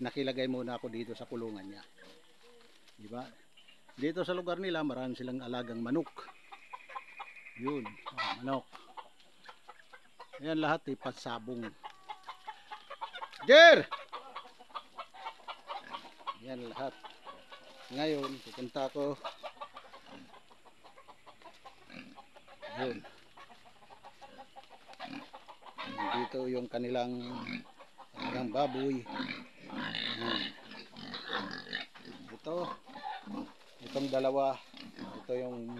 nakilagay muna ako dito sa kulungan niya. Di ba? Dito sa lugar nila, marami silang alagang manok. Yun, manok. Ayan lahat ay pansabong. Jer! Ayan lahat. Ngayon, pupunta ako. Yun. Dito yung kanilang baboy. Itong dalawa, ito yung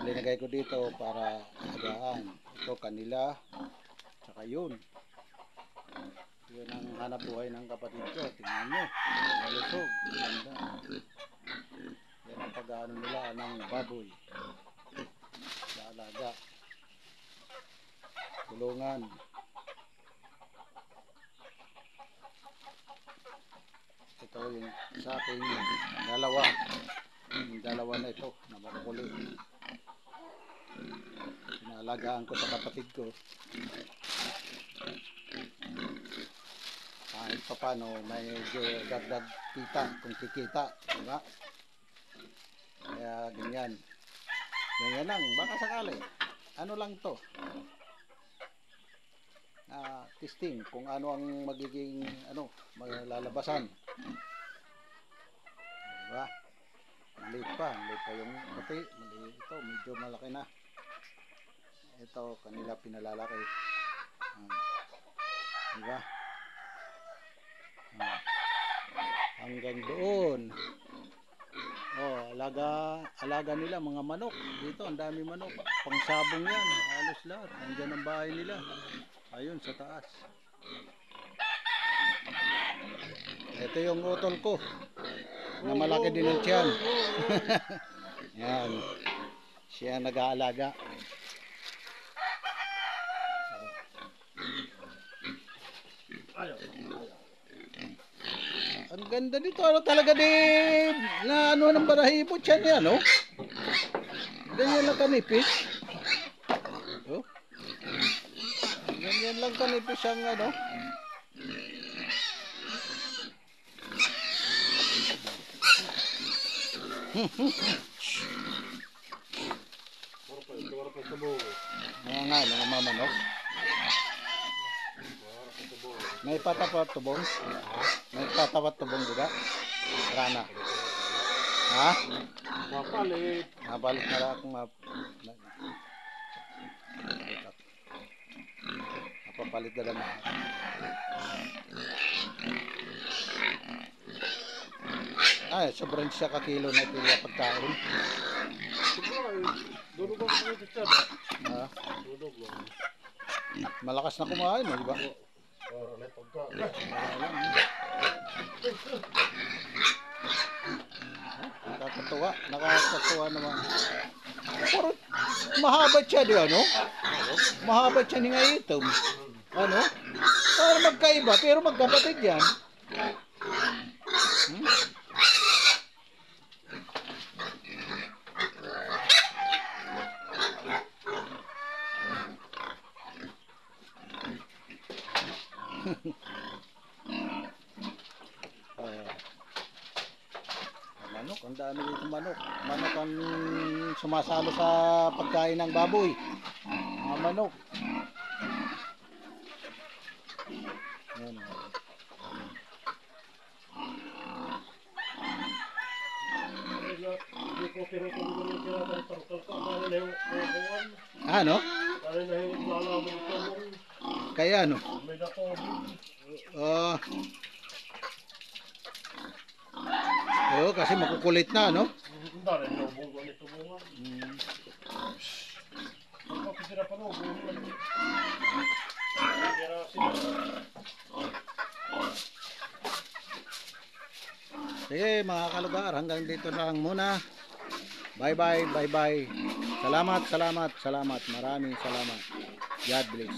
linagay ko dito para alagaan. Ito kanila, saka yun. Yun ang hanap buhay ng kapatid ko. Tingnan nyo, malusog, ganda. Yan ang pag-aano nila ng baboy sa alaga. Tulungan. Ito yung sa aking dalawa. Yung dalawa na ito na makukulit. Pinaalagaan ko sa kapatid ko. Kahit pa paano medyo dagdag kita kung kikita, diba? Kaya ganyan. Ganyan lang, baka sakali. Ano lang to? Testing kung ano ang magiging malalabasan. Diba? Maliit pa yung puti, maliit ito, medyo malaki na. Ito kanila pinalalaki. Diba? Hanggang doon. Alaga nila mga manok. Dito ang dami manok. Pangsabong yan, halos lahat. Andiyan ang bahay nila. Ayun sa taas. Ito yung utol ko na malaki din ang tiyan. Yan. Siya nag-aalaga. Ang ganda dito. Ano talaga din na ano ng balahibo tiyan yan, no? Ganyan lang kanipis. Oh. Ganyan lang kanipis ang ano. Mga mamanok. May patapot tubong. May patapot tubong juga. Rana. Ha? Mapalit. Mapalit na akong mapapalit na lang. Ay, sobrang siya kakilo na ito yung pagkain. Malakas na kumain, di ba? Nakakatuwa naman. Pero mahaba siya di ano? Mahaba siya ni nga itom. Ano? Para magkaiba pero magkapatid yan. Manok, ang dami dito manok. Manok ang sumasalo sa pagkain ng baboy. Mga manok. Yan. Ano? Kaya ano? Kasi makukulit na, no? Sige mga kalugar, hanggang dito lang muna. Bye bye, bye bye. Salamat. Maraming salamat. God bless.